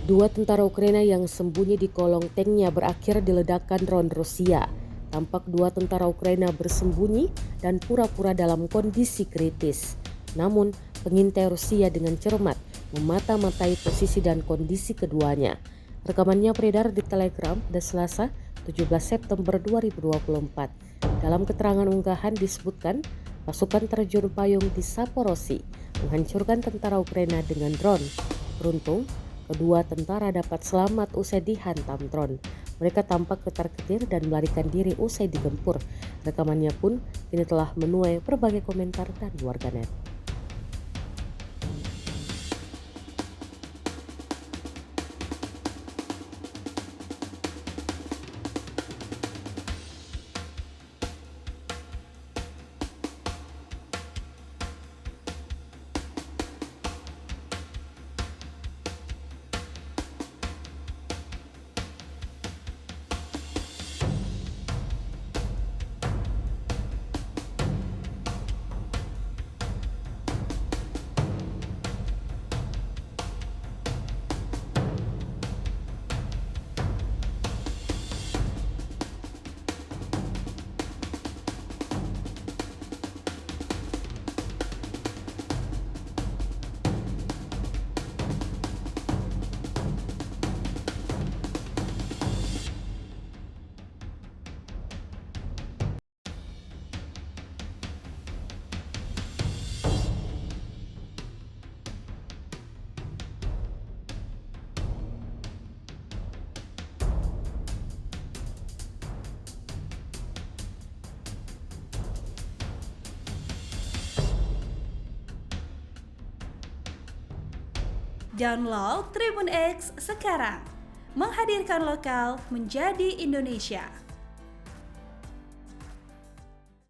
Dua tentara Ukraina yang sembunyi di kolong tanknya berakhir diledakkan drone Rusia. Tampak dua tentara Ukraina bersembunyi dan pura-pura dalam kondisi kritis. Namun, pengintai Rusia dengan cermat memata-matai posisi dan kondisi keduanya. Rekamannya beredar di Telegram pada Selasa 17 September 2024. Dalam keterangan unggahan disebutkan, pasukan terjun payung di Saporosi menghancurkan tentara Ukraina dengan drone. Beruntung, kedua tentara dapat selamat usai dihantam drone. Mereka tampak ketar-ketir dan melarikan diri usai digempur. Rekamannya pun kini telah menuai berbagai komentar dari warganet. Download Tribun X sekarang, menghadirkan lokal menjadi Indonesia.